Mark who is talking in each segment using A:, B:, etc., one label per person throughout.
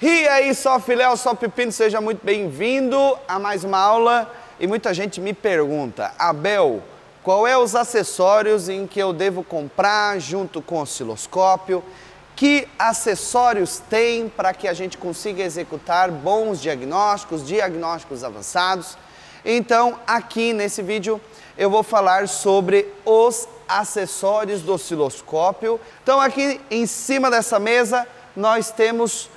A: E aí, só filéu, só pepino, seja muito bem-vindo a mais uma aula. E muita gente me pergunta, Abel, qual é os acessórios em que eu devo comprar junto com o osciloscópio? Que acessórios tem para que a gente consiga executar bons diagnósticos avançados? Então, aqui nesse vídeo, eu vou falar sobre os acessórios do osciloscópio. Então, aqui em cima dessa mesa, nós temos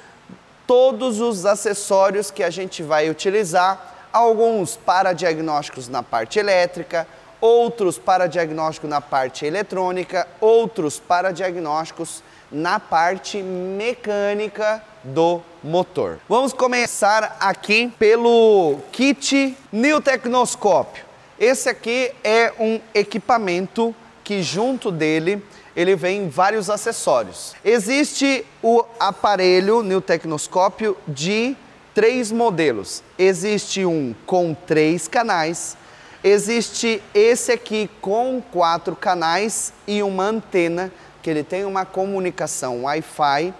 A: todos os acessórios que a gente vai utilizar, alguns para diagnósticos na parte elétrica, outros para diagnóstico na parte eletrônica, outros para diagnósticos na parte mecânica do motor. Vamos começar aqui pelo kit New Tecnoscópio. Esse aqui é um equipamento que junto dele ele vem vários acessórios. Existe o aparelho New Tecnoscópio de 3 modelos. Existe um com 3 canais, existe esse aqui com 4 canais e uma antena, que ele tem uma comunicação Wi-Fi,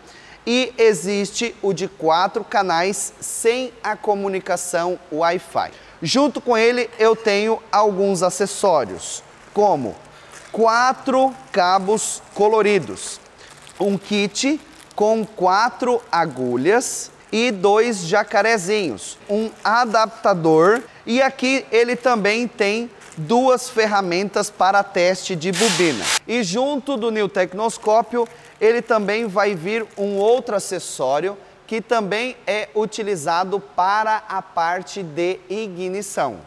A: e existe o de 4 canais sem a comunicação Wi-Fi. Junto com ele eu tenho alguns acessórios, como 4 cabos coloridos, um kit com 4 agulhas e 2 jacarezinhos, um adaptador, e aqui ele também tem 2 ferramentas para teste de bobina. E junto do New Tecnoscópio ele também vai vir um outro acessório que também é utilizado para a parte de ignição.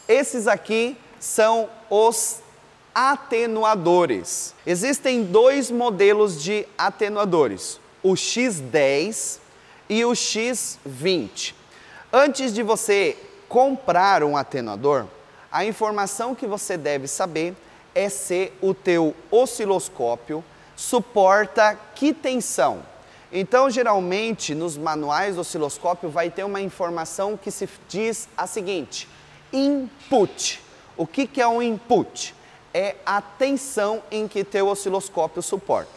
A: Esses aqui são os atenuadores. Existem 2 modelos de atenuadores, o X10 e o X20. Antes de você comprar um atenuador, a informação que você deve saber é se o teu osciloscópio suporta que tensão. Então, geralmente, nos manuais do osciloscópio vai ter uma informação que se diz a seguinte: input. O que é um input? É a tensão em que teu osciloscópio suporta.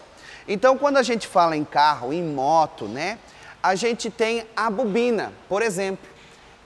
A: Então, quando a gente fala em carro, em moto, né, a gente tem a bobina, por exemplo,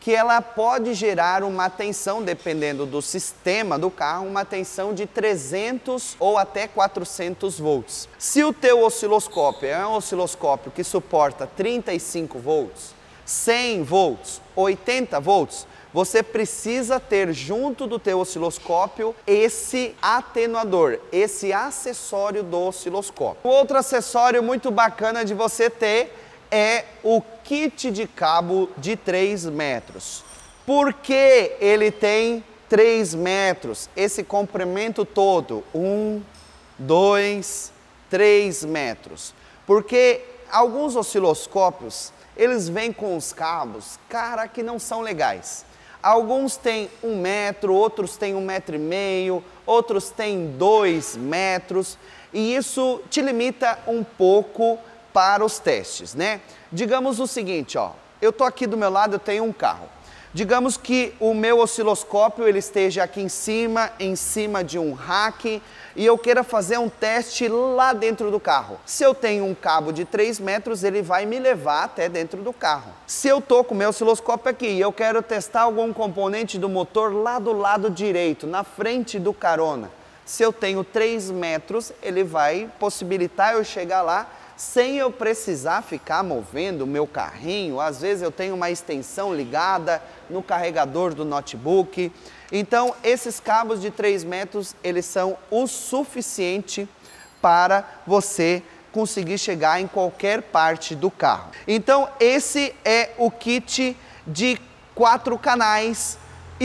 A: que ela pode gerar uma tensão, dependendo do sistema do carro, uma tensão de 300 ou até 400 volts. Se o teu osciloscópio é um osciloscópio que suporta 35 volts, 100 volts, 80 volts, você precisa ter junto do teu osciloscópio esse atenuador, esse acessório do osciloscópio. Outro acessório muito bacana de você ter é o kit de cabo de 3 metros. Por que ele tem 3 metros? Esse comprimento todo, 1, 2, 3 metros. Porque alguns osciloscópios, eles vêm com os cabos, cara, que não são legais. Alguns têm 1 metro, outros têm 1,5 metro, outros têm 2 metros, e isso te limita um pouco para os testes, né? Digamos o seguinte, ó, eu tô aqui do meu lado, eu tenho um carro. Digamos que o meu osciloscópio ele esteja aqui em cima de um rack, e eu queira fazer um teste lá dentro do carro. Se eu tenho um cabo de 3 metros, ele vai me levar até dentro do carro. Se eu tô com o meu osciloscópio aqui e eu quero testar algum componente do motor lá do lado direito, na frente do carona, se eu tenho 3 metros, ele vai possibilitar eu chegar lá sem eu precisar ficar movendo o meu carrinho. Às vezes eu tenho uma extensão ligada no carregador do notebook. Então, esses cabos de 3 metros, eles são o suficiente para você conseguir chegar em qualquer parte do carro. Então, esse é o kit de 4 canais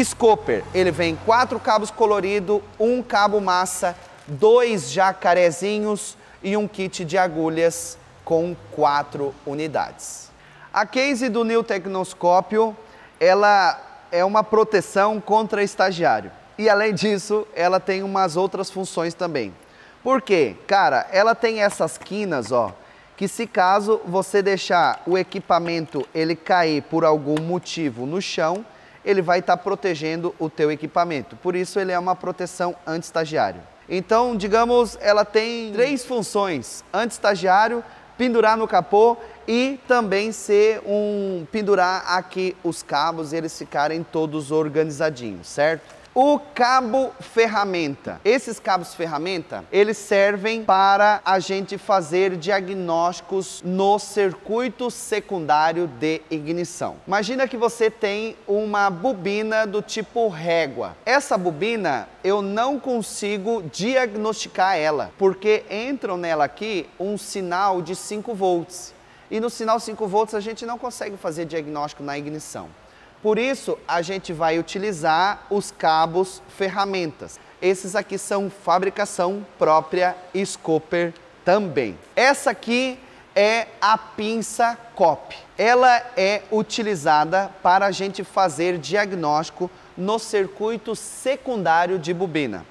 A: Scoper. Ele vem 4 cabos coloridos, 1 cabo massa, 2 jacarezinhos e um kit de agulhas com 4 unidades. A case do New Tecnoscópio, ela é uma proteção contra estagiário. E além disso, ela tem umas outras funções também. Por quê? Cara, ela tem essas quinas, ó, que se caso você deixar o equipamento ele cair por algum motivo no chão, ele vai estar protegendo o teu equipamento. Por isso ele é uma proteção anti-estagiário. Então, digamos, ela tem 3 funções: anti-estagiário, pendurar no capô e também ser pendurar aqui os cabos e eles ficarem todos organizadinhos, certo? O cabo ferramenta. Esses cabos ferramenta, eles servem para a gente fazer diagnósticos no circuito secundário de ignição. Imagina que você tem uma bobina do tipo régua. Essa bobina, eu não consigo diagnosticar ela, porque entram nela aqui um sinal de 5 volts. E no sinal 5 volts a gente não consegue fazer diagnóstico na ignição. Por isso, a gente vai utilizar os cabos ferramentas. Esses aqui são fabricação própria Schoper também. Essa aqui é a pinça COP. Ela é utilizada para a gente fazer diagnóstico no circuito secundário de bobina.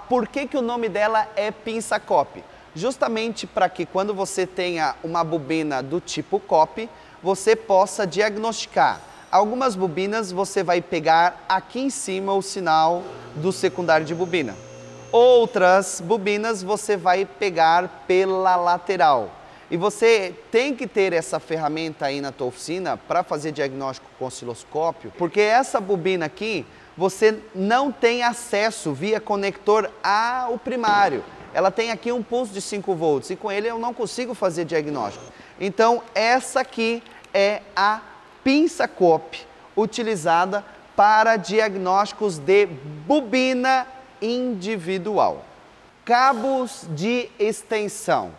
A: Por que o nome dela é pinça COP? Justamente para que quando você tenha uma bobina do tipo COP, você possa diagnosticar. Algumas bobinas você vai pegar aqui em cima o sinal do secundário de bobina. Outras bobinas você vai pegar pela lateral. E você tem que ter essa ferramenta aí na tua oficina para fazer diagnóstico com osciloscópio, porque essa bobina aqui você não tem acesso via conector ao primário. Ela tem aqui um pulso de 5 volts e com ele eu não consigo fazer diagnóstico. Então essa aqui é a pinça COP, utilizada para diagnósticos de bobina individual. Cabos de extensão.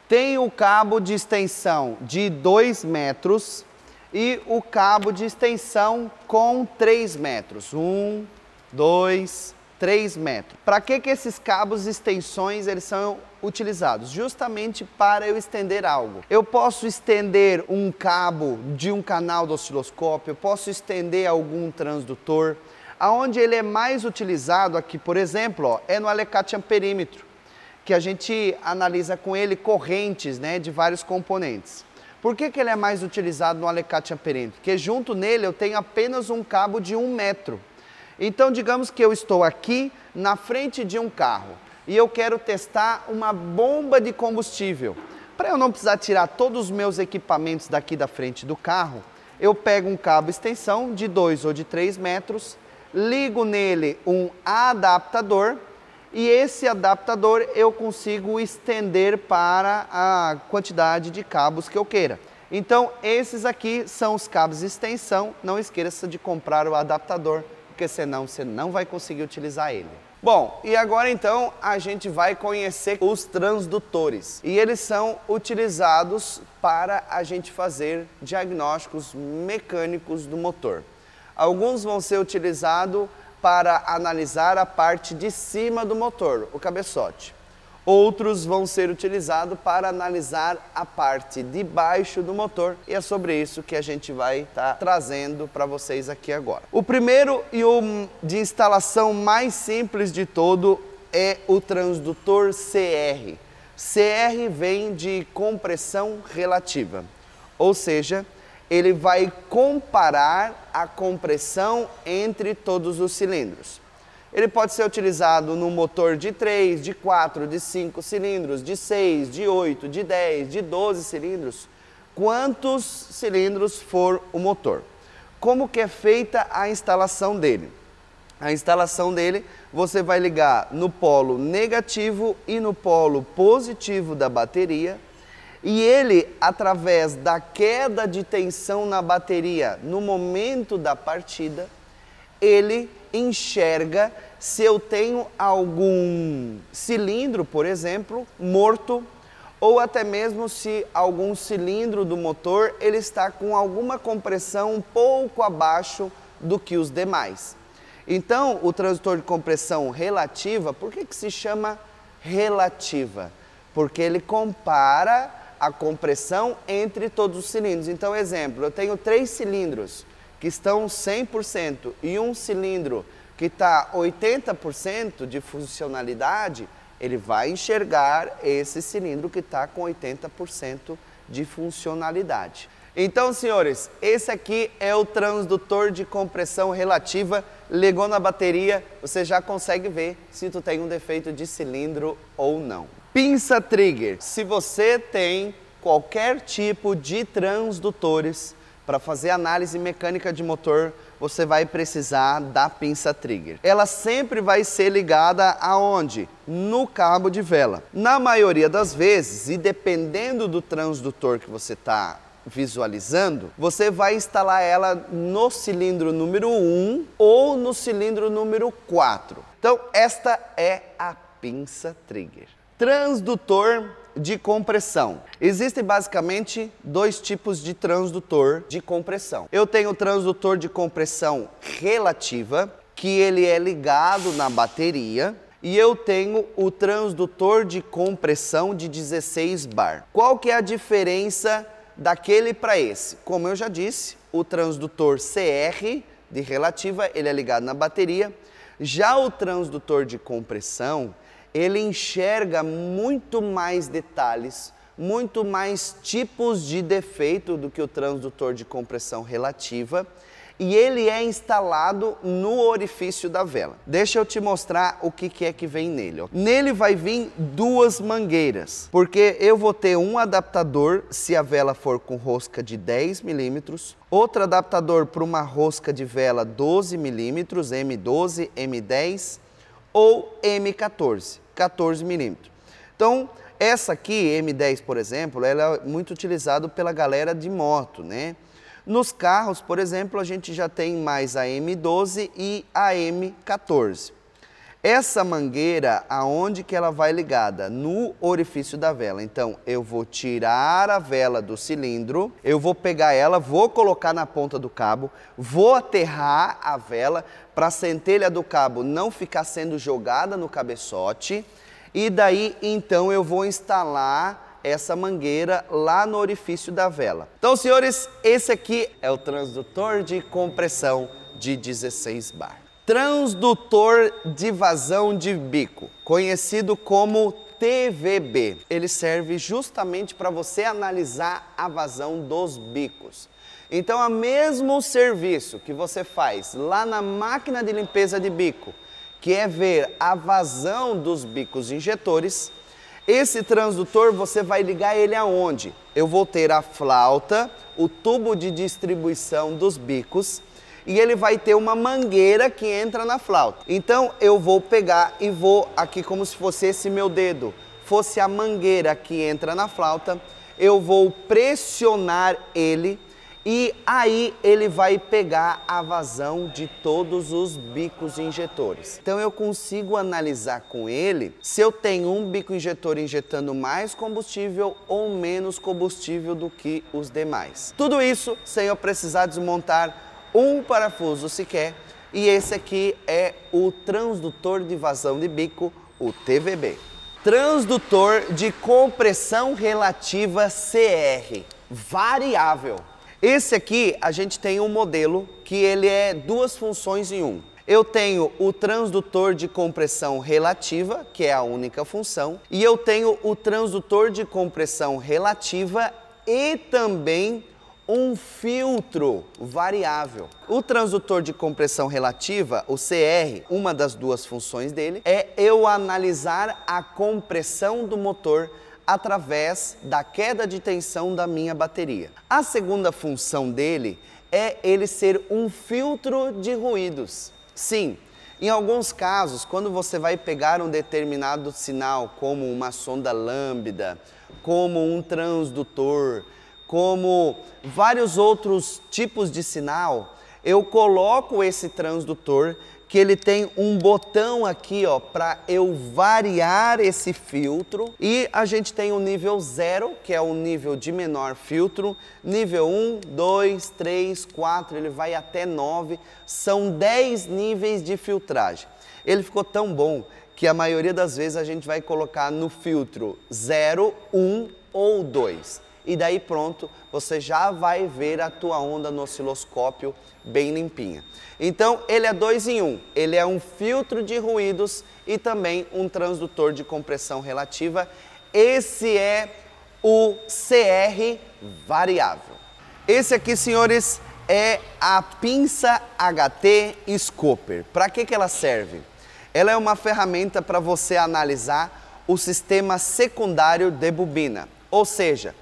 A: Tem o cabo de extensão de 2 metros e o cabo de extensão com 3 metros. 1, 2, 3 metros. Para que esses cabos de extensões eles são utilizados? Justamente para eu estender algo. Eu posso estender um cabo de um canal do osciloscópio, eu posso estender algum transdutor. Aonde ele é mais utilizado aqui, por exemplo, ó, é no alicate amperímetro, que a gente analisa com ele correntes, né, de vários componentes. Por que ele é mais utilizado no alicate amperímetro? Porque junto nele eu tenho apenas um cabo de 1 metro. Então, digamos que eu estou aqui na frente de um carro e eu quero testar uma bomba de combustível. Para eu não precisar tirar todos os meus equipamentos daqui da frente do carro, eu pego um cabo extensão de 2 ou de 3 metros, ligo nele um adaptador e esse adaptador eu consigo estender para a quantidade de cabos que eu queira. Então, esses aqui são os cabos de extensão. Não esqueça de comprar o adaptador, porque senão você não vai conseguir utilizar ele. Bom, e agora então a gente vai conhecer os transdutores. E eles são utilizados para a gente fazer diagnósticos mecânicos do motor. Alguns vão ser utilizados para analisar a parte de cima do motor, o cabeçote. Outros vão ser utilizados para analisar a parte de baixo do motor e é sobre isso que a gente vai estar trazendo para vocês aqui agora. O primeiro e o de instalação mais simples de todo é o transdutor CR. CR vem de compressão relativa, ou seja, ele vai comparar a compressão entre todos os cilindros. Ele pode ser utilizado no motor de 3, de 4, de 5 cilindros, de 6, de 8, de 10, de 12 cilindros, quantos cilindros for o motor. Como que é feita a instalação dele? A instalação dele, você vai ligar no polo negativo e no polo positivo da bateria, e ele, através da queda de tensão na bateria no momento da partida, ele enxerga se eu tenho algum cilindro, por exemplo, morto, ou até mesmo se algum cilindro do motor ele está com alguma compressão um pouco abaixo do que os demais. Então, o transdutor de compressão relativa, por que se chama relativa? Porque ele compara a compressão entre todos os cilindros. Então, exemplo, eu tenho 3 cilindros que estão 100% e um cilindro que está 80% de funcionalidade, ele vai enxergar esse cilindro que está com 80% de funcionalidade. Então, senhores, esse aqui é o transdutor de compressão relativa. Ligou na bateria, você já consegue ver se tu tem um defeito de cilindro ou não. Pinça trigger. Se você tem qualquer tipo de transdutores, para fazer análise mecânica de motor, você vai precisar da pinça trigger. Ela sempre vai ser ligada aonde? No cabo de vela. Na maioria das vezes, e dependendo do transdutor que você está visualizando, você vai instalar ela no cilindro número 1 ou no cilindro número 4. Então, esta é a pinça trigger. Transdutor de compressão. Existem basicamente dois tipos de transdutor de compressão. Eu tenho o transdutor de compressão relativa, que ele é ligado na bateria, e eu tenho o transdutor de compressão de 16 bar. Qual que é a diferença daquele para esse? Como eu já disse, o transdutor CR de relativa, ele é ligado na bateria. Já o transdutor de compressão, ele enxerga muito mais detalhes, muito mais tipos de defeito do que o transdutor de compressão relativa, e ele é instalado no orifício da vela. Deixa eu te mostrar o que é que vem nele. Nele vai vir duas mangueiras, porque eu vou ter um adaptador se a vela for com rosca de 10 milímetros, outro adaptador para uma rosca de vela 12 milímetros, M12, M10 ou M14, 14 milímetros. Então, essa aqui, M10, por exemplo, ela é muito utilizada pela galera de moto, né? Nos carros, por exemplo, a gente já tem mais a M12 e a M14. Essa mangueira, aonde que ela vai ligada? No orifício da vela. Então, eu vou tirar a vela do cilindro, eu vou pegar ela, vou colocar na ponta do cabo, vou aterrar a vela para a centelha do cabo não ficar sendo jogada no cabeçote, e daí, então, eu vou instalar essa mangueira lá no orifício da vela. Então, senhores, esse aqui é o transdutor de compressão de 16 bar. Transdutor de vazão de bico, conhecido como TVB. Ele serve justamente para você analisar a vazão dos bicos. Então, o mesmo serviço que você faz lá na máquina de limpeza de bico, que é ver a vazão dos bicos injetores, esse transdutor você vai ligar ele aonde? Eu vou ter a flauta, o tubo de distribuição dos bicos, e ele vai ter uma mangueira que entra na flauta. Então eu vou pegar e vou aqui como se fosse esse meu dedo, fosse a mangueira que entra na flauta, eu vou pressionar ele e aí ele vai pegar a vazão de todos os bicos injetores. Então eu consigo analisar com ele se eu tenho um bico injetor injetando mais combustível ou menos combustível do que os demais. Tudo isso sem eu precisar desmontar um parafuso sequer, e esse aqui é o transdutor de vazão de bico, o TVB. Transdutor de compressão relativa CR, variável. Esse aqui a gente tem um modelo que ele é duas funções em um. Eu tenho o transdutor de compressão relativa, que é a única função, e eu tenho o transdutor de compressão relativa e também um filtro variável. O transdutor de compressão relativa, o CR, uma das duas funções dele, é eu analisar a compressão do motor através da queda de tensão da minha bateria. A segunda função dele é ele ser um filtro de ruídos. Sim, em alguns casos, quando você vai pegar um determinado sinal, como uma sonda lambda, como um transdutor, como vários outros tipos de sinal, eu coloco esse transdutor que ele tem um botão aqui, ó, para eu variar esse filtro, e a gente tem o nível 0, que é o nível de menor filtro, nível 1, 2, 3, 4, ele vai até 9, são 10 níveis de filtragem. Ele ficou tão bom que a maioria das vezes a gente vai colocar no filtro 0, 1 ou 2. E daí pronto, você já vai ver a tua onda no osciloscópio bem limpinha. Então, ele é 2 em 1. Ele é um filtro de ruídos e também um transdutor de compressão relativa. Esse é o CR variável. Esse aqui, senhores, é a pinça HT Scooper. Para que ela serve? Ela é uma ferramenta para você analisar o sistema secundário de bobina. Ou seja,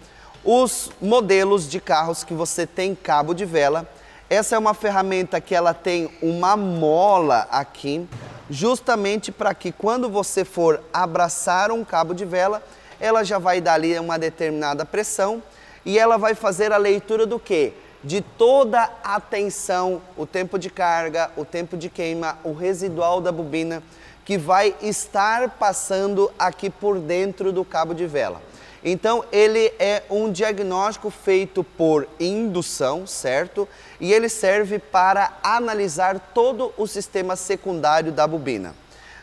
A: os modelos de carros que você tem cabo de vela. Essa é uma ferramenta que ela tem uma mola aqui, justamente para que quando você for abraçar um cabo de vela, ela já vai dar ali uma determinada pressão e ela vai fazer a leitura do quê? De toda a tensão, o tempo de carga, o tempo de queima, o residual da bobina que vai estar passando aqui por dentro do cabo de vela. Então, ele é um diagnóstico feito por indução, certo? E ele serve para analisar todo o sistema secundário da bobina.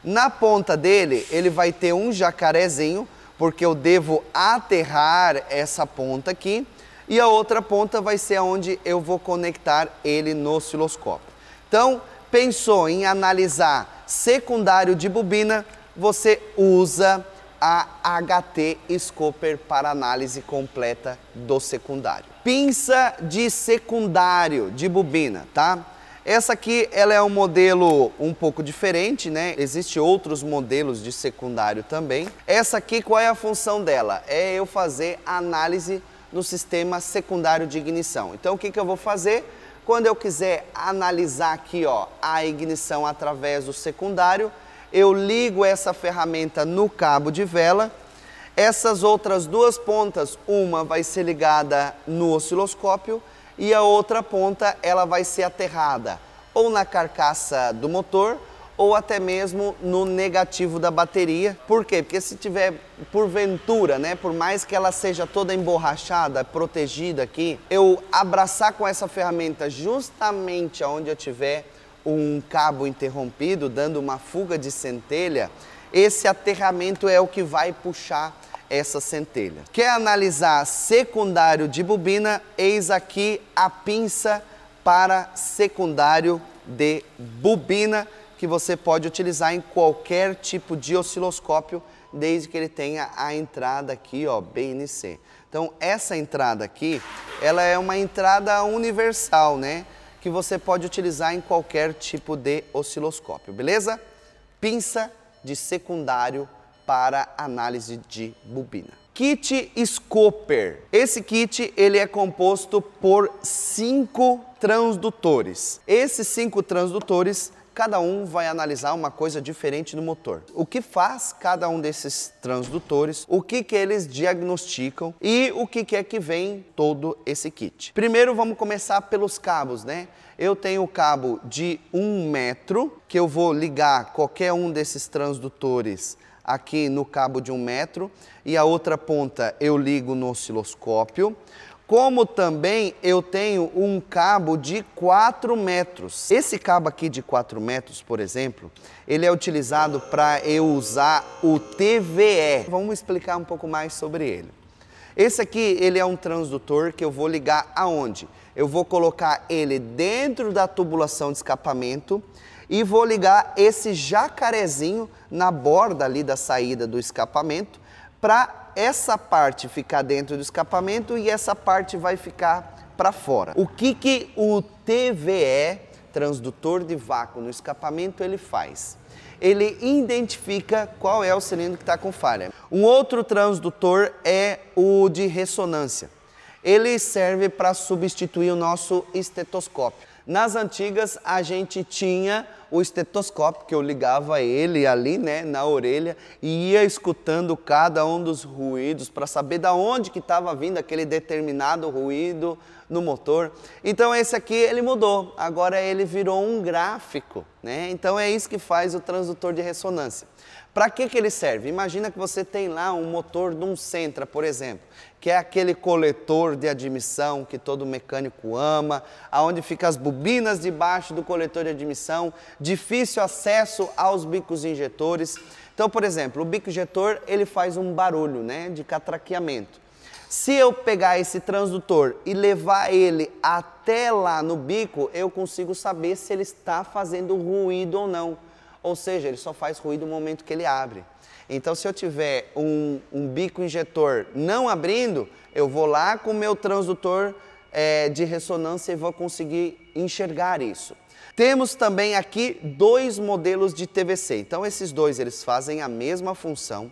A: Na ponta dele, ele vai ter um jacarezinho, porque eu devo aterrar essa ponta aqui. E a outra ponta vai ser onde eu vou conectar ele no osciloscópio. Então, pensou em analisar secundário de bobina, você usa a HT Scooper para análise completa do secundário. Pinça de secundário de bobina, tá? Essa aqui, ela é um modelo um pouco diferente, né? Existem outros modelos de secundário também. Essa aqui, qual é a função dela? É eu fazer análise no sistema secundário de ignição. Então, o que eu vou fazer? Quando eu quiser analisar aqui, ó, a ignição através do secundário, eu ligo essa ferramenta no cabo de vela. Essas outras duas pontas, uma vai ser ligada no osciloscópio e a outra ponta ela vai ser aterrada ou na carcaça do motor ou até mesmo no negativo da bateria. Por quê? Porque se tiver porventura, né, por mais que ela seja toda emborrachada, protegida aqui, eu abraçar com essa ferramenta justamente onde eu tiver um cabo interrompido, dando uma fuga de centelha, esse aterramento é o que vai puxar essa centelha. Quer analisar secundário de bobina? Eis aqui a pinça para secundário de bobina, que você pode utilizar em qualquer tipo de osciloscópio, desde que ele tenha a entrada aqui, ó, BNC. Então, essa entrada aqui, ela é uma entrada universal, né? Que você pode utilizar em qualquer tipo de osciloscópio, beleza? Pinça de secundário para análise de bobina. Kit Scooper. Esse kit, ele é composto por 5 transdutores. Esses 5 transdutores, cada um vai analisar uma coisa diferente no motor. O que faz cada um desses transdutores, o que eles diagnosticam e o que é que vem todo esse kit. Primeiro vamos começar pelos cabos, né? Eu tenho o cabo de 1 metro, que eu vou ligar qualquer um desses transdutores aqui no cabo de 1 metro e a outra ponta eu ligo no osciloscópio. Como também eu tenho um cabo de 4 metros. Esse cabo aqui de 4 metros, por exemplo, ele é utilizado para eu usar o TVE. Vamos explicar um pouco mais sobre ele. Esse aqui, ele é um transdutor que eu vou ligar aonde? Eu vou colocar ele dentro da tubulação de escapamento e vou ligar esse jacarezinho na borda ali da saída do escapamento para essa parte ficar dentro do escapamento e essa parte vai ficar para fora. O que o TVE, transdutor de vácuo no escapamento, ele faz? Ele identifica qual é o cilindro que está com falha. Um outro transdutor é o de ressonância. Ele serve para substituir o nosso estetoscópio. Nas antigas, a gente tinha o estetoscópio, que eu ligava ele ali, né, na orelha, e ia escutando cada um dos ruídos para saber de onde que estava vindo aquele determinado ruído no motor. Então esse aqui, ele mudou, agora ele virou um gráfico, né? Então é isso que faz o transdutor de ressonância. Para que ele serve? Imagina que você tem lá um motor de um Sentra, por exemplo, que é aquele coletor de admissão que todo mecânico ama, aonde ficam as bobinas debaixo do coletor de admissão, difícil acesso aos bicos injetores. Então, por exemplo, o bico injetor, ele faz um barulho, né, de catraqueamento. Se eu pegar esse transdutor e levar ele até lá no bico, eu consigo saber se ele está fazendo ruído ou não. Ou seja, ele só faz ruído no momento que ele abre. Então, se eu tiver um bico injetor não abrindo, eu vou lá com o meu transdutor de ressonância e vou conseguir enxergar isso. Temos também aqui 2 modelos de TVC. Então, esses dois, eles fazem a mesma função.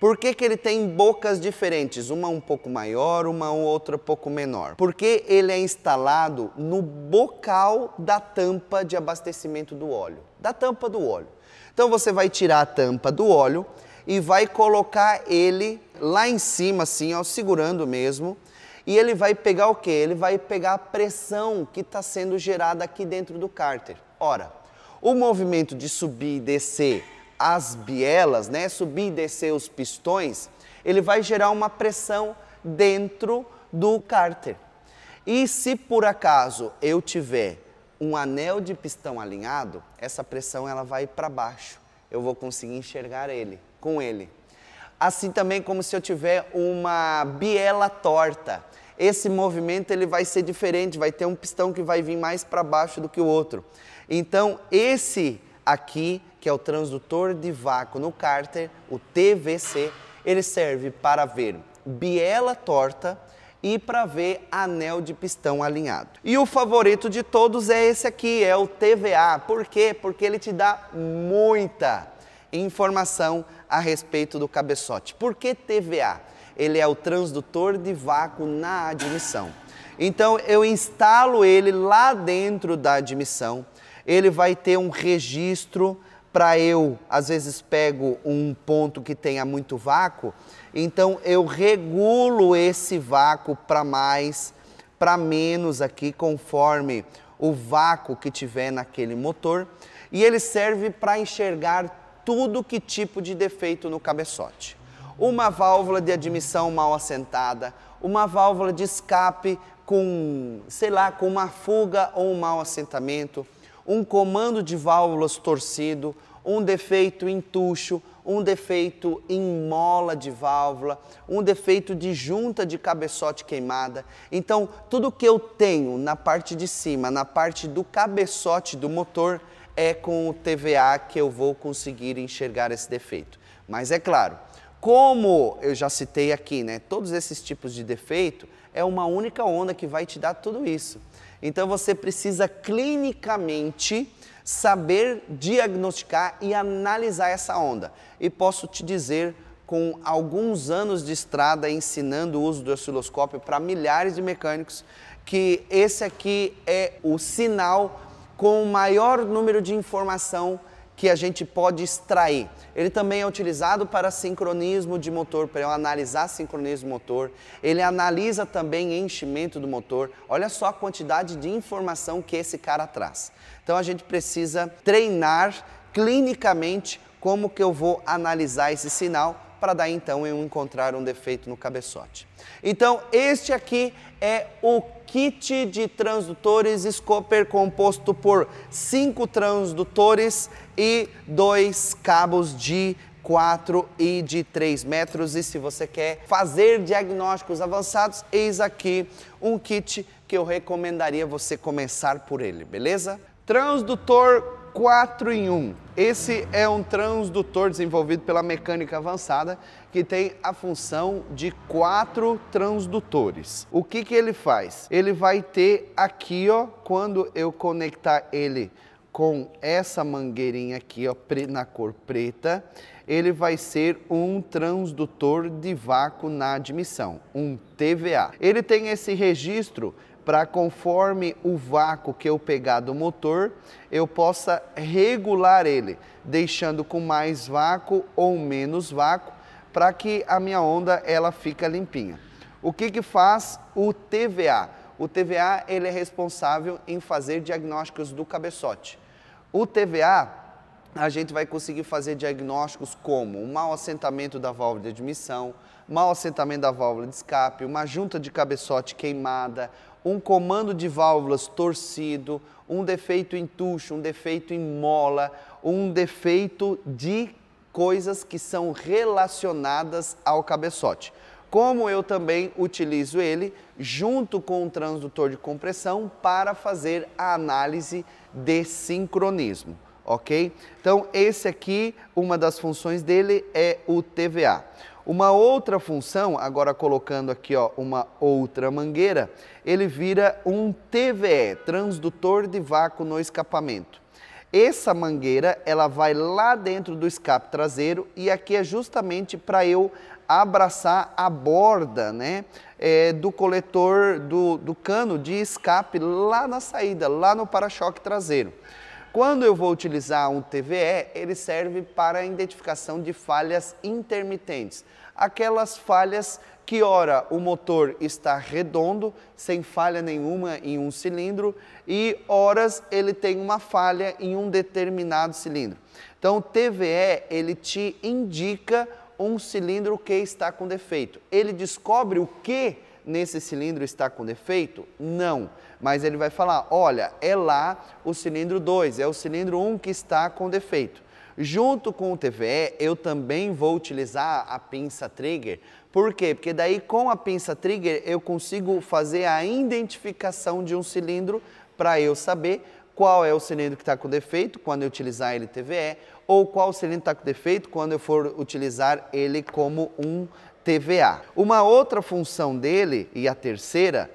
A: Por que que ele tem bocas diferentes? Uma um pouco maior, uma outra um pouco menor. Porque ele é instalado no bocal da tampa de abastecimento do óleo. Da tampa do óleo. Então você vai tirar a tampa do óleo e vai colocar ele lá em cima, assim, ó, segurando mesmo. E ele vai pegar o quê? Ele vai pegar a pressão que está sendo gerada aqui dentro do cárter. Ora, o movimento de subir e descer as bielas, né, subir e descer os pistões, ele vai gerar uma pressão dentro do cárter. E se por acaso eu tiver um anel de pistão alinhado, essa pressão ela vai para baixo. Eu vou conseguir enxergar ele, com ele. Assim também como se eu tiver uma biela torta. Esse movimento ele vai ser diferente, vai ter um pistão que vai vir mais para baixo do que o outro. Então esse aqui, que é o transdutor de vácuo no cárter, o TVC, ele serve para ver biela torta e para ver anel de pistão alinhado. E o favorito de todos é esse aqui, é o TVA. Por quê? Porque ele te dá muita informação a respeito do cabeçote. Por que TVA? Ele é o transdutor de vácuo na admissão. Então eu instalo ele lá dentro da admissão, ele vai ter um registro para eu, às vezes pego um ponto que tenha muito vácuo, então eu regulo esse vácuo para mais, para menos aqui, conforme o vácuo que tiver naquele motor, e ele serve para enxergar tudo que tipo de defeito no cabeçote. Uma válvula de admissão mal assentada, uma válvula de escape com, sei lá, com uma fuga ou um mau assentamento, um comando de válvulas torcido, um defeito em tucho, um defeito em mola de válvula, um defeito de junta de cabeçote queimada. Então, tudo que eu tenho na parte de cima, na parte do cabeçote do motor, é com o TVA que eu vou conseguir enxergar esse defeito. Mas é claro, como eu já citei aqui, né, todos esses tipos de defeito, é uma única onda que vai te dar tudo isso. Então você precisa clinicamente saber diagnosticar e analisar essa onda. E posso te dizer, com alguns anos de estrada ensinando o uso do osciloscópio para milhares de mecânicos, que esse aqui é o sinal com o maior número de informação que a gente pode extrair. Ele também é utilizado para sincronismo de motor, para eu analisar sincronismo do motor. Ele analisa também enchimento do motor. Olha só a quantidade de informação que esse cara traz. Então a gente precisa treinar clinicamente como que eu vou analisar esse sinal para daí então eu encontrar um defeito no cabeçote. Então este aqui é o kit de transdutores Scooper composto por 5 transdutores e 2 cabos de 4 e de 3 metros. E se você quer fazer diagnósticos avançados, eis aqui um kit que eu recomendaria você começar por ele, beleza? Transdutor 4 em 1. Esse é um transdutor desenvolvido pela mecânica avançada que tem a função de 4 transdutores. O que que ele faz? Ele vai ter aqui, ó, quando eu conectar ele com essa mangueirinha aqui, ó, na cor preta, ele vai ser um transdutor de vácuo na admissão, um TVA. Ele tem esse registro para conforme o vácuo que eu pegar do motor, eu possa regular ele, deixando com mais vácuo ou menos vácuo, para que a minha onda ela fica limpinha. O que que faz o TVA? O TVA ele é responsável em fazer diagnósticos do cabeçote. O TVA, a gente vai conseguir fazer diagnósticos como um mau assentamento da válvula de admissão, mau assentamento da válvula de escape, uma junta de cabeçote queimada, um comando de válvulas torcido, um defeito em tucho, um defeito em mola, um defeito de coisas que são relacionadas ao cabeçote. Como eu também utilizo ele junto com um transdutor de compressão para fazer a análise de sincronismo, ok? Então esse aqui, uma das funções dele é o TVA. Uma outra função, agora colocando aqui ó, uma outra mangueira, ele vira um TVE, transdutor de vácuo no escapamento. Essa mangueira, ela vai lá dentro do escape traseiro e aqui é justamente para eu abraçar a borda, né, do coletor do cano de escape lá na saída, lá no para-choque traseiro. Quando eu vou utilizar um TVE, ele serve para a identificação de falhas intermitentes. Aquelas falhas que ora o motor está redondo, sem falha nenhuma em um cilindro, e horas ele tem uma falha em um determinado cilindro. Então o TVE, ele te indica um cilindro que está com defeito. Ele descobre o que nesse cilindro está com defeito? Não. Mas ele vai falar, olha, é lá o cilindro 2, é o cilindro 1 que está com defeito. Junto com o TVE, eu também vou utilizar a pinça trigger. Por quê? Porque daí com a pinça trigger eu consigo fazer a identificação de um cilindro para eu saber qual é o cilindro que está com defeito quando eu utilizar ele TVE ou qual cilindro está com defeito quando eu for utilizar ele como um TVA. Uma outra função dele, e a terceira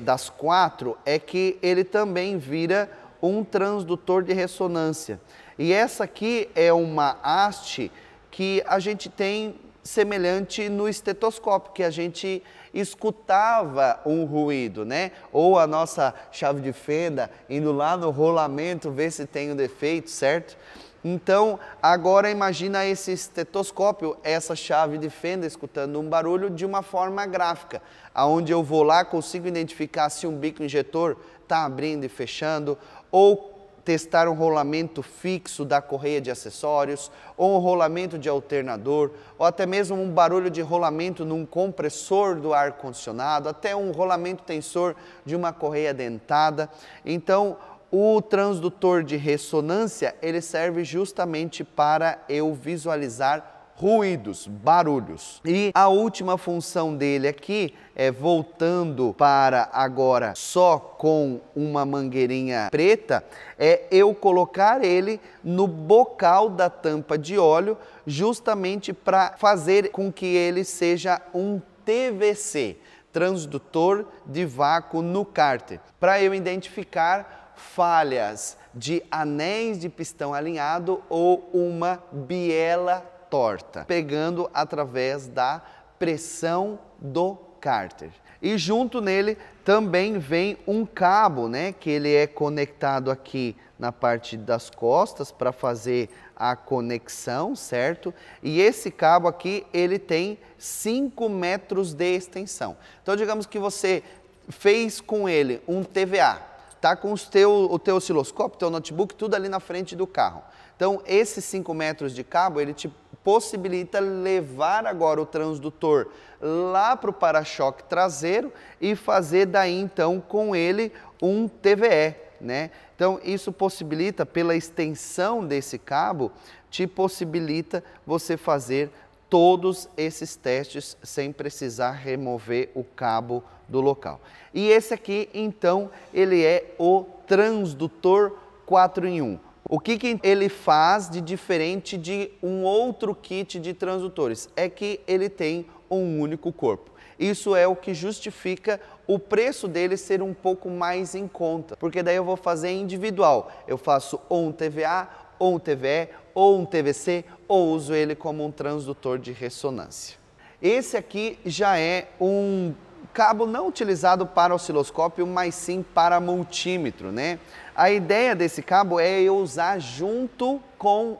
A: das 4, é que ele também vira um transdutor de ressonância. E essa aqui é uma haste que a gente tem semelhante no estetoscópio, que a gente escutava um ruído, né? Ou a nossa chave de fenda indo lá no rolamento ver se tem um defeito, certo? Então, agora imagina esse estetoscópio, essa chave de fenda escutando um barulho de uma forma gráfica, aonde eu vou lá, consigo identificar se um bico injetor está abrindo e fechando, ou testar um rolamento fixo da correia de acessórios, ou um rolamento de alternador, ou até mesmo um barulho de rolamento num compressor do ar-condicionado, até um rolamento tensor de uma correia dentada. Então, o transdutor de ressonância, ele serve justamente para eu visualizar ruídos, barulhos. E a última função dele aqui, voltando para agora só com uma mangueirinha preta, é eu colocar ele no bocal da tampa de óleo, justamente para fazer com que ele seja um TVC, transdutor de vácuo no cárter, para eu identificar falhas de anéis de pistão alinhado ou uma biela torta, pegando através da pressão do cárter. E junto nele também vem um cabo, né, que ele é conectado aqui na parte das costas para fazer a conexão, certo? E esse cabo aqui, ele tem 5 metros de extensão. Então, digamos que você fez com ele um TVA, tá com o teu osciloscópio, teu notebook, tudo ali na frente do carro. Então, esses 5 metros de cabo, ele te possibilita levar agora o transdutor lá para o para-choque traseiro e fazer daí, então, com ele um TVE, né? Então, isso possibilita, pela extensão desse cabo, te possibilita você fazer todos esses testes sem precisar remover o cabo do local. E esse aqui, então, ele é o transdutor 4 em 1. O que ele faz de diferente de um outro kit de transdutores? É que ele tem um único corpo. Isso é o que justifica o preço dele ser um pouco mais em conta, porque daí eu vou fazer individual. Eu faço ou um TVA, ou um TVE, ou um TVC, ou uso ele como um transdutor de ressonância. Esse aqui já é um cabo não utilizado para osciloscópio, mas sim para multímetro, né? A ideia desse cabo é eu usar junto com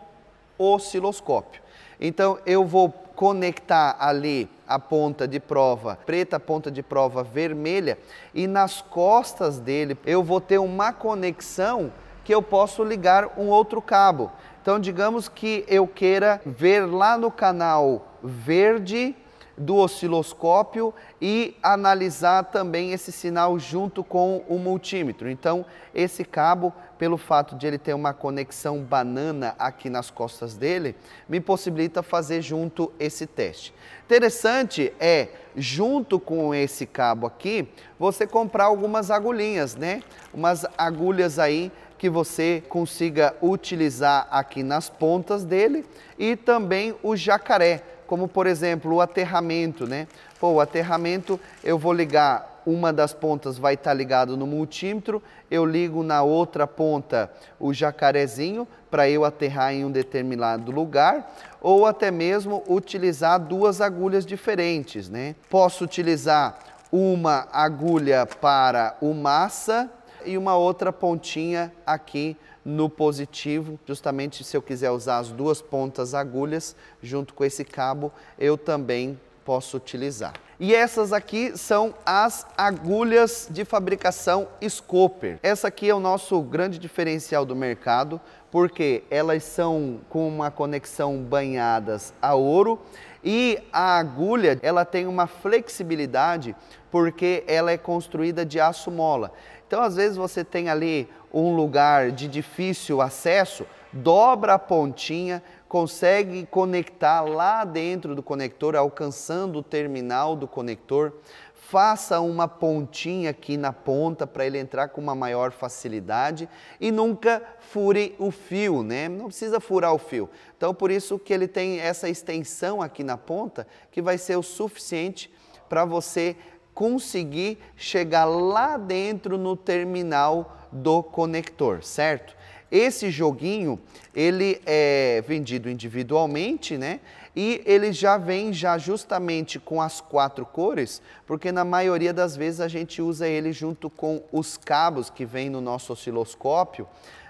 A: o osciloscópio. Então, eu vou conectar ali a ponta de prova preta, a ponta de prova vermelha, e nas costas dele eu vou ter uma conexão que eu posso ligar um outro cabo. Então, digamos que eu queira ver lá no canal verde do osciloscópio e analisar também esse sinal junto com o multímetro. Então, esse cabo, pelo fato de ele ter uma conexão banana aqui nas costas dele, me possibilita fazer junto esse teste. Interessante é, junto com esse cabo aqui, você comprar algumas agulhinhas, né? Umas agulhas aí que você consiga utilizar aqui nas pontas dele e também o jacaré, como por exemplo o aterramento, né? Pô, o aterramento eu vou ligar uma das pontas vai estar ligado no multímetro, eu ligo na outra ponta o jacarezinho para eu aterrar em um determinado lugar, ou até mesmo utilizar duas agulhas diferentes, né? Posso utilizar uma agulha para o massa e uma outra pontinha aqui no positivo, justamente se eu quiser usar as duas pontas agulhas junto com esse cabo, eu também posso utilizar. E essas aqui são as agulhas de fabricação Scooper. Essa aqui é o nosso grande diferencial do mercado, porque elas são com uma conexão banhadas a ouro e a agulha ela tem uma flexibilidade porque ela é construída de aço mola. Então às vezes você tem ali um lugar de difícil acesso, dobra a pontinha, consegue conectar lá dentro do conector, alcançando o terminal do conector. Faça uma pontinha aqui na ponta para ele entrar com uma maior facilidade e nunca fure o fio, né? Não precisa furar o fio. Então por isso que ele tem essa extensão aqui na ponta que vai ser o suficiente para você conseguir chegar lá dentro no terminal do conector, certo? Esse joguinho, ele é vendido individualmente, né? E ele já vem justamente com as 4 cores, porque na maioria das vezes a gente usa ele junto com os cabos que vem no nosso osciloscópio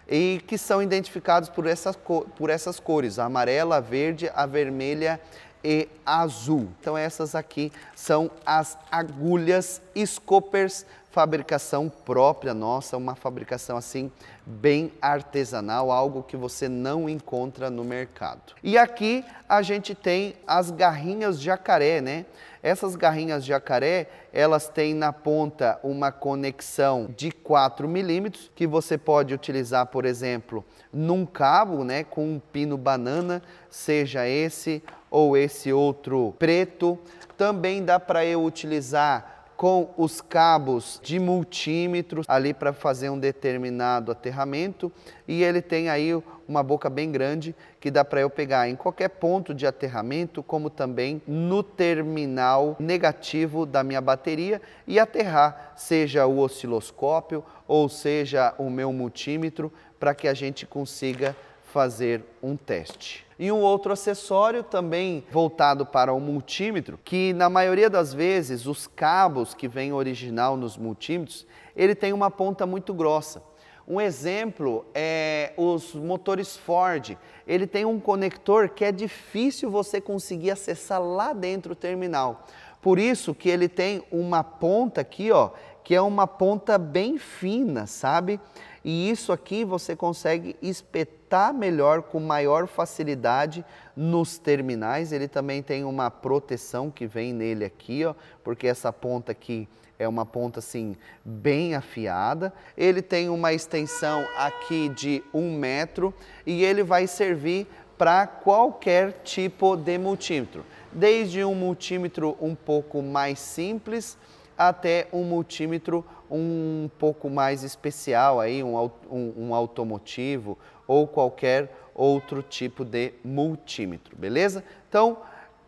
A: e que são identificados por essas cores, a amarela, a verde, a vermelha e azul. Então essas aqui são as agulhas Scoopers, fabricação própria nossa, uma fabricação assim bem artesanal, algo que você não encontra no mercado. E aqui a gente tem as garrinhas jacaré, né? Essas garrinhas jacaré, elas têm na ponta uma conexão de 4 milímetros, que você pode utilizar, por exemplo, num cabo, né, com um pino banana, seja esse ou esse outro preto. Também dá para eu utilizar com os cabos de multímetro ali para fazer um determinado aterramento, e ele tem aí uma boca bem grande que dá para eu pegar em qualquer ponto de aterramento, como também no terminal negativo da minha bateria e aterrar, seja o osciloscópio ou seja o meu multímetro, para que a gente consiga fazer um teste. E um outro acessório também voltado para o multímetro, que na maioria das vezes os cabos que vem original nos multímetros, ele tem uma ponta muito grossa. Um exemplo é os motores Ford, ele tem um conector que é difícil você conseguir acessar lá dentro do terminal. Por isso que ele tem uma ponta aqui, ó, que é uma ponta bem fina, sabe? E isso aqui você consegue espetar melhor, com maior facilidade nos terminais. Ele também tem uma proteção que vem nele aqui, ó, porque essa ponta aqui é uma ponta assim bem afiada. Ele tem uma extensão aqui de 1 metro e ele vai servir para qualquer tipo de multímetro. Desde um multímetro um pouco mais simples até um multímetro um pouco mais especial, aí, um automotivo ou qualquer outro tipo de multímetro, beleza? Então,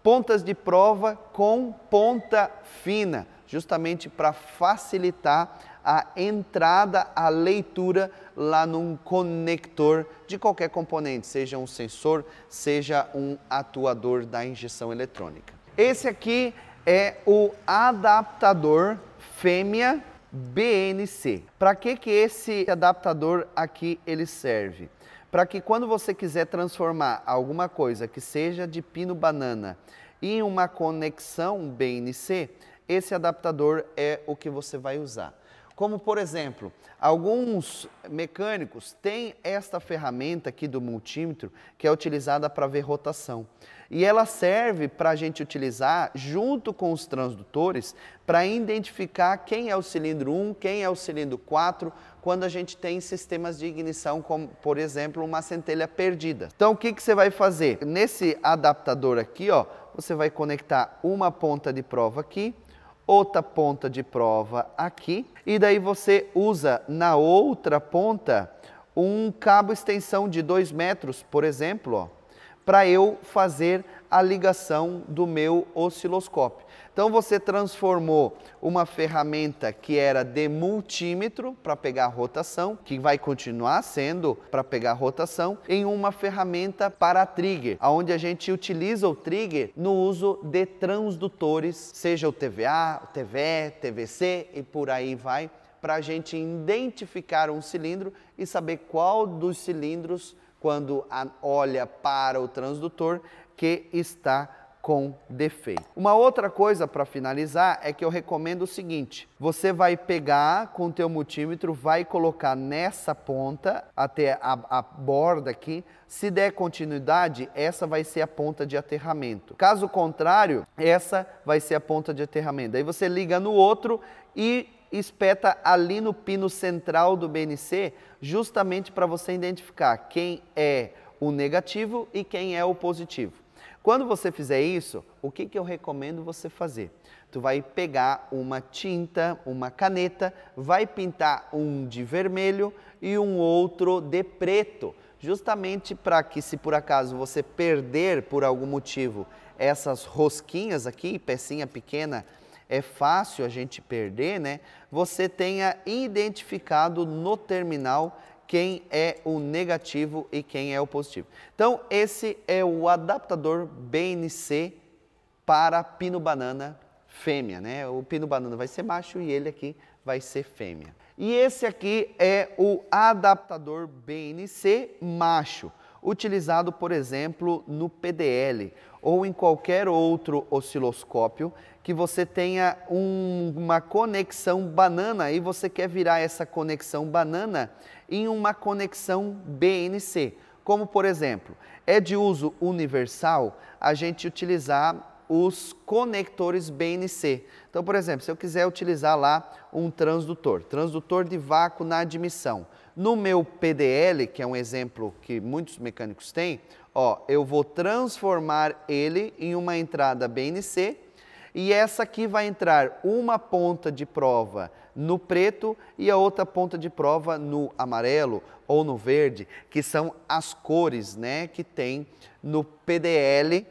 A: pontas de prova com ponta fina, justamente para facilitar a entrada, a leitura lá num conector de qualquer componente, seja um sensor, seja um atuador da injeção eletrônica. Esse aqui é o adaptador fêmea BNC. Para que esse adaptador aqui ele serve? Para que quando você quiser transformar alguma coisa que seja de pino banana em uma conexão BNC, esse adaptador é o que você vai usar. Como, por exemplo, alguns mecânicos têm esta ferramenta aqui do multímetro que é utilizada para ver rotação. E ela serve para a gente utilizar junto com os transdutores para identificar quem é o cilindro 1, quem é o cilindro 4, quando a gente tem sistemas de ignição, como, por exemplo, uma centelha perdida. Então, o que você vai fazer? Nesse adaptador aqui, ó, você vai conectar uma ponta de prova aqui, outra ponta de prova aqui, e daí você usa na outra ponta um cabo extensão de 2 metros, por exemplo, ó, para eu fazer a ligação do meu osciloscópio. Então você transformou uma ferramenta que era de multímetro para pegar rotação, que vai continuar sendo para pegar rotação, em uma ferramenta para trigger, onde a gente utiliza o trigger no uso de transdutores, seja o TVA, o TVE, TVC e por aí vai, para a gente identificar um cilindro e saber qual dos cilindros, quando olha para o transdutor, que está com defeito. Uma outra coisa para finalizar é que eu recomendo o seguinte: você vai pegar com o teu multímetro, vai colocar nessa ponta até a borda aqui. Se der continuidade, essa vai ser a ponta de aterramento. Caso contrário, essa vai ser a ponta de aterramento. Aí você liga no outro e espeta ali no pino central do BNC, justamente para você identificar quem é o negativo e quem é o positivo. Quando você fizer isso, o que eu recomendo você fazer? Tu vai pegar uma tinta, uma caneta, vai pintar um de vermelho e um outro de preto, justamente para que, se por acaso você perder por algum motivo essas rosquinhas aqui, pecinha pequena, é fácil a gente perder, né? Você tenha identificado no terminal quem é o negativo e quem é o positivo. Então, esse é o adaptador BNC para pino-banana fêmea, né? O pino-banana vai ser macho e ele aqui vai ser fêmea. E esse aqui é o adaptador BNC macho, utilizado, por exemplo, no PDL ou em qualquer outro osciloscópio que você tenha uma conexão banana e você quer virar essa conexão banana em uma conexão BNC. Como, por exemplo, é de uso universal a gente utilizar os conectores BNC. Então, por exemplo, se eu quiser utilizar lá um transdutor de vácuo na admissão, no meu PDL, que é um exemplo que muitos mecânicos têm, ó, eu vou transformar ele em uma entrada BNC e essa aqui vai entrar uma ponta de prova no preto e a outra ponta de prova no amarelo ou no verde, que são as cores, né, que tem no PDL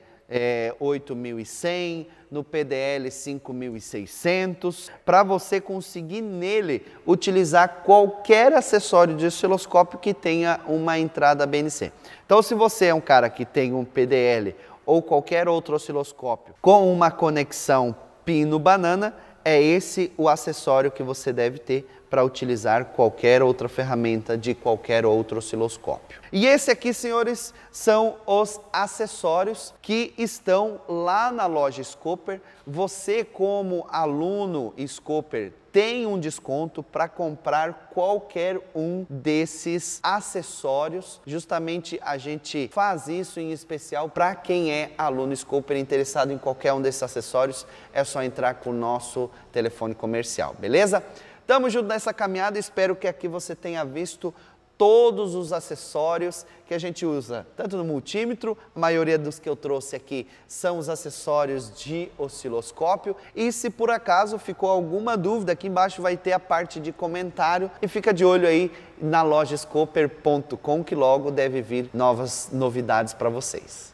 A: 8100, no PDL 5600, para você conseguir nele utilizar qualquer acessório de osciloscópio que tenha uma entrada BNC. Então, se você é um cara que tem um PDL ou qualquer outro osciloscópio com uma conexão pino-banana, é esse o acessório que você deve ter para utilizar qualquer outra ferramenta de qualquer outro osciloscópio. E esse aqui, senhores, são os acessórios que estão lá na loja Scooper. Você, como aluno Scooper, tem um desconto para comprar qualquer um desses acessórios. Justamente a gente faz isso em especial para quem é aluno Scooper interessado em qualquer um desses acessórios. É só entrar com o nosso telefone comercial, beleza? Tamo junto nessa caminhada, espero que aqui você tenha visto todos os acessórios que a gente usa, tanto no multímetro, a maioria dos que eu trouxe aqui são os acessórios de osciloscópio, e se por acaso ficou alguma dúvida, aqui embaixo vai ter a parte de comentário e fica de olho aí na loja Scooper.com que logo deve vir novas novidades para vocês.